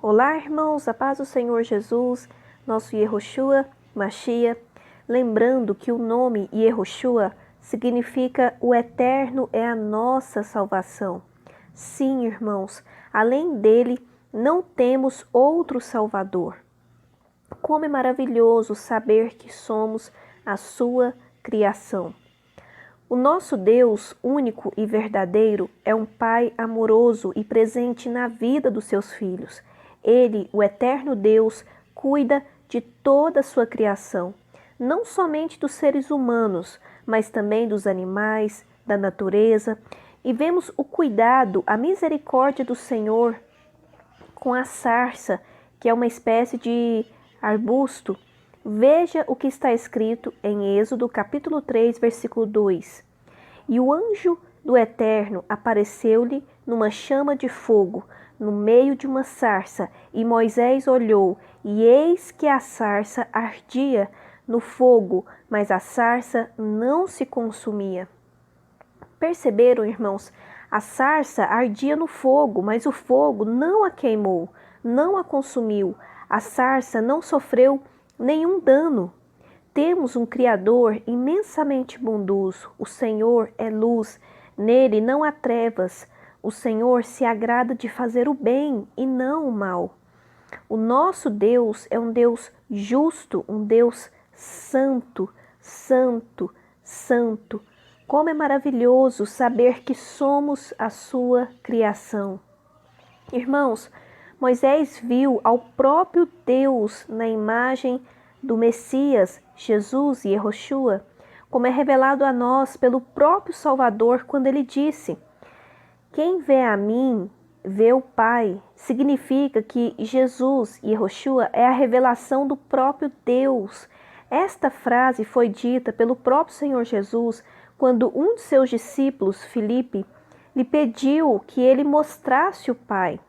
Olá, irmãos, a paz do Senhor Jesus, nosso Yehoshua, Machia. Lembrando que o nome Yehoshua significa o Eterno é a nossa salvação. Sim, irmãos, além dele não temos outro Salvador. Como é maravilhoso saber que somos a sua criação. O nosso Deus, único e verdadeiro, é um Pai amoroso e presente na vida dos seus filhos. Ele, o eterno Deus, cuida de toda a sua criação, não somente dos seres humanos, mas também dos animais, da natureza, e vemos o cuidado, a misericórdia do Senhor com a sarça, que é uma espécie de arbusto. Veja o que está escrito em Êxodo capítulo 3, versículo 2. E o anjo do Eterno apareceu-lhe numa chama de fogo, no meio de uma sarça, e Moisés olhou, e eis que a sarça ardia no fogo, mas a sarça não se consumia. Perceberam, irmãos? A sarça ardia no fogo, mas o fogo não a queimou, não a consumiu. A sarça não sofreu nenhum dano. Temos um Criador imensamente bondoso. O Senhor é luz, nele não há trevas. O Senhor se agrada de fazer o bem e não o mal. O nosso Deus é um Deus justo, um Deus santo, santo, santo. Como é maravilhoso saber que somos a sua criação. Irmãos, Moisés viu ao próprio Deus na imagem do Messias, Jesus e Yehoshua, como é revelado a nós pelo próprio Salvador quando ele disse: quem vê a mim, vê o Pai. Significa que Jesus e Yehoshua é a revelação do próprio Deus. Esta frase foi dita pelo próprio Senhor Jesus quando um de seus discípulos, Filipe, lhe pediu que ele mostrasse o Pai,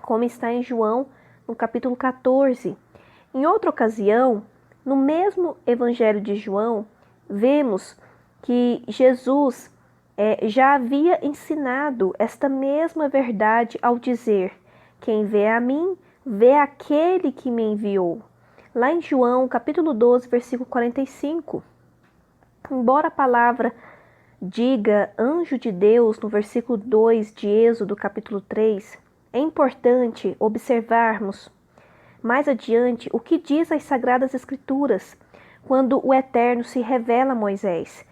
como está em João, no capítulo 14. Em outra ocasião, no mesmo Evangelho de João, vemos que Jesus já havia ensinado esta mesma verdade ao dizer: quem vê a mim, vê aquele que me enviou. Lá em João, capítulo 12, versículo 45. Embora a palavra diga anjo de Deus no versículo 2 de Êxodo, capítulo 3, é importante observarmos mais adiante o que diz as Sagradas Escrituras, quando o Eterno se revela a Moisés,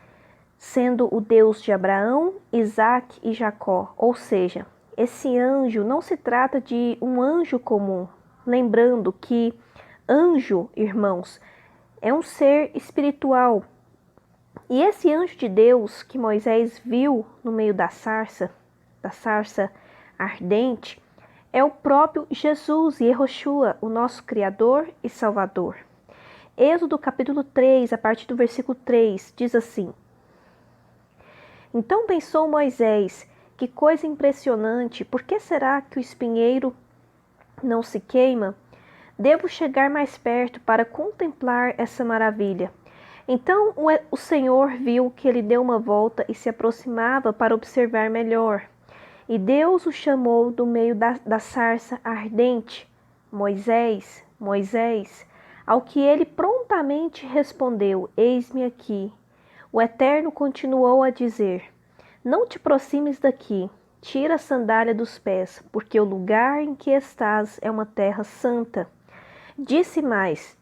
sendo o Deus de Abraão, Isaque e Jacó. Ou seja, esse anjo não se trata de um anjo comum. Lembrando que anjo, irmãos, é um ser espiritual. E esse anjo de Deus que Moisés viu no meio da sarça ardente, é o próprio Jesus, Yehoshua, o nosso Criador e Salvador. Êxodo capítulo 3, a partir do versículo 3, diz assim: então pensou Moisés, que coisa impressionante, por que será que o espinheiro não se queima? Devo chegar mais perto para contemplar essa maravilha. Então o Senhor viu que ele deu uma volta e se aproximava para observar melhor. E Deus o chamou do meio da sarça ardente: Moisés, Moisés. Ao que ele prontamente respondeu: eis-me aqui. O Eterno continuou a dizer: não te aproximes daqui, tira a sandália dos pés, porque o lugar em que estás é uma terra santa. Disse mais: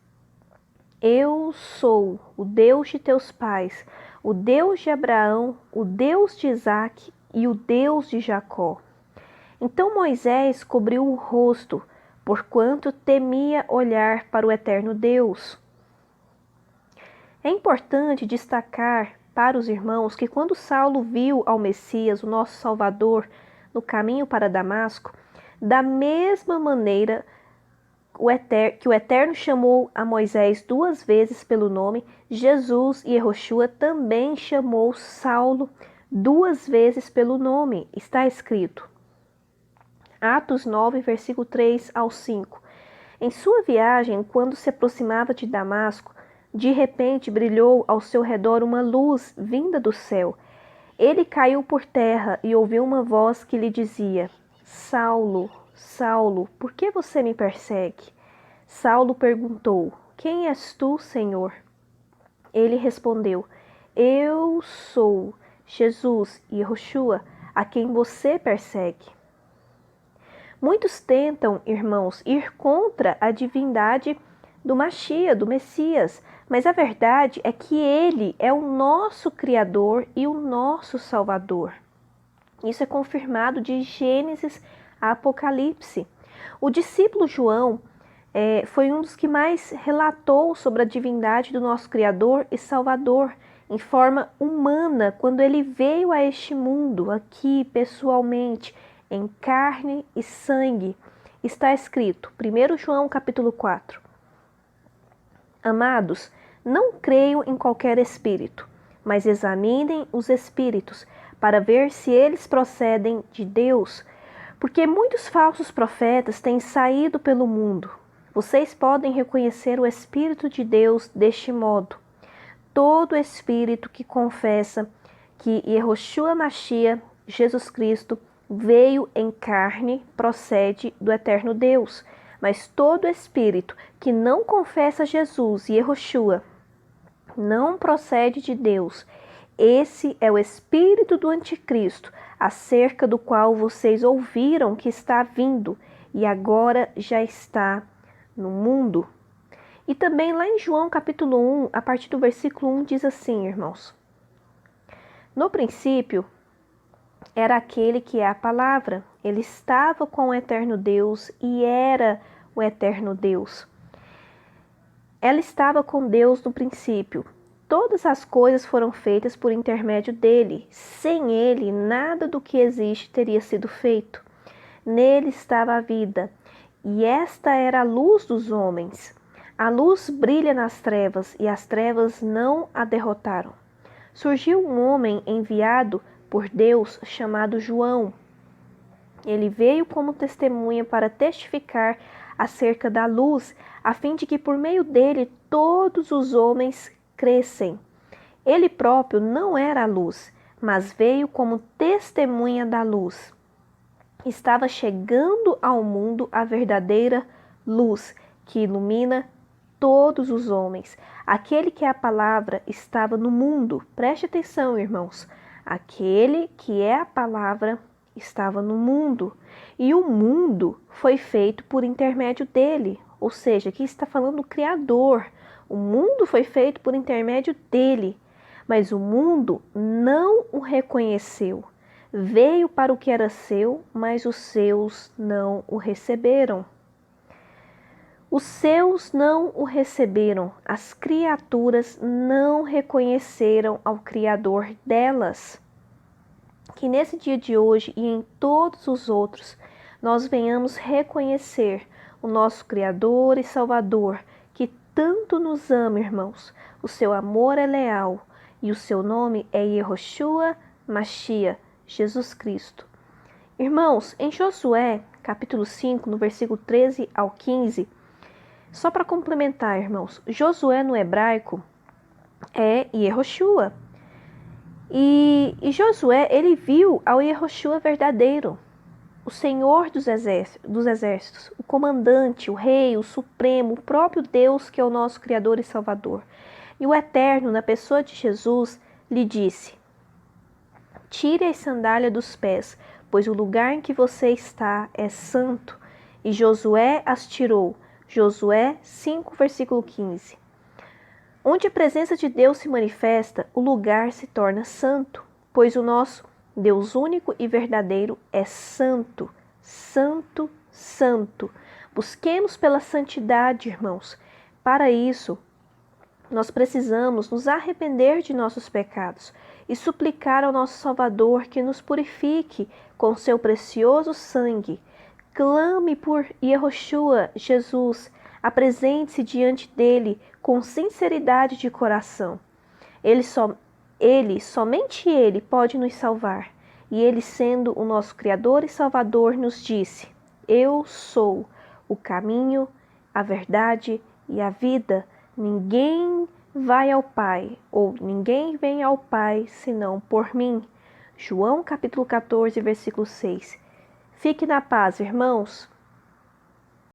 eu sou o Deus de teus pais, o Deus de Abraão, o Deus de Isaque e o Deus de Jacó. Então Moisés cobriu o rosto, porquanto temia olhar para o eterno Deus. É importante destacar para os irmãos que quando Saulo viu ao Messias, o nosso Salvador, no caminho para Damasco, da mesma maneira que o Eterno chamou a Moisés 2 vezes pelo nome, Jesus e Yehoshua também chamou Saulo 2 vezes pelo nome. Está escrito. Atos 9, versículo 3 ao 5. Em sua viagem, quando se aproximava de Damasco, de repente brilhou ao seu redor uma luz vinda do céu. Ele caiu por terra e ouviu uma voz que lhe dizia: Saulo, Saulo, por que você me persegue? Saulo perguntou: Quem és tu, Senhor? Ele respondeu: Eu sou Jesus, Yehoshua, a quem você persegue. Muitos tentam, irmãos, ir contra a divindade do Machia, do Messias, mas a verdade é que ele é o nosso Criador e o nosso Salvador. Isso é confirmado de Gênesis a Apocalipse. O discípulo João foi um dos que mais relatou sobre a divindade do nosso Criador e Salvador em forma humana, quando ele veio a este mundo, aqui pessoalmente, em carne e sangue. Está escrito, 1 João capítulo 4. Amados, não creio em qualquer espírito, mas examinem os espíritos, para ver se eles procedem de Deus, porque muitos falsos profetas têm saído pelo mundo. Vocês podem reconhecer o Espírito de Deus deste modo. Todo espírito que confessa que Yehoshua Mashiach, Jesus Cristo, veio em carne, procede do eterno Deus. Mas todo espírito que não confessa Jesus, Yehoshua, não procede de Deus. Esse é o espírito do anticristo, acerca do qual vocês ouviram que está vindo e agora já está no mundo. E também lá em João capítulo 1, a partir do versículo 1, diz assim, irmãos: No princípio era aquele que é a palavra. Ele estava com o eterno Deus e era o eterno Deus. Ela estava com Deus no princípio. Todas as coisas foram feitas por intermédio dele. Sem ele, nada do que existe teria sido feito. Nele estava a vida, e esta era a luz dos homens. A luz brilha nas trevas, e as trevas não a derrotaram. Surgiu um homem enviado por Deus chamado João. Ele veio como testemunha para testificar acerca da luz, a fim de que por meio dele todos os homens crescem. Ele próprio não era a luz, mas veio como testemunha da luz. Estava chegando ao mundo a verdadeira luz, que ilumina todos os homens. Aquele que é a palavra estava no mundo. Preste atenção, irmãos. Aquele que é a palavra estava no mundo, e o mundo foi feito por intermédio dele. Ou seja, aqui está falando do Criador. O mundo foi feito por intermédio dele, mas o mundo não o reconheceu. Veio para o que era seu, mas os seus não o receberam. Os seus não o receberam, as criaturas não reconheceram ao Criador delas. Que nesse dia de hoje e em todos os outros, nós venhamos reconhecer o nosso Criador e Salvador, que tanto nos ama, irmãos. O seu amor é leal e o seu nome é Yehoshua Mashiach, Jesus Cristo. Irmãos, em Josué, capítulo 5, no versículo 13 ao 15, só para complementar, irmãos, Josué no hebraico é Yehoshua. E Josué, ele viu ao Yehoshua verdadeiro, o Senhor dos exércitos, o comandante, o rei, o supremo, o próprio Deus que é o nosso Criador e Salvador. E o Eterno, na pessoa de Jesus, lhe disse: Tire a sandália dos pés, pois o lugar em que você está é santo. E Josué as tirou. Josué 5, versículo 15. Onde a presença de Deus se manifesta, o lugar se torna santo, pois o nosso Deus único e verdadeiro é santo, santo, santo. Busquemos pela santidade, irmãos. Para isso, nós precisamos nos arrepender de nossos pecados e suplicar ao nosso Salvador que nos purifique com seu precioso sangue. Clame por Yehoshua, Jesus. Apresente-se diante dele com sinceridade de coração. Somente ele pode nos salvar. E ele, sendo o nosso Criador e Salvador, nos disse: Eu sou o caminho, a verdade e a vida. Ninguém vai ao Pai, ou ninguém vem ao Pai, senão por mim. João capítulo 14, versículo 6. Fique na paz, irmãos.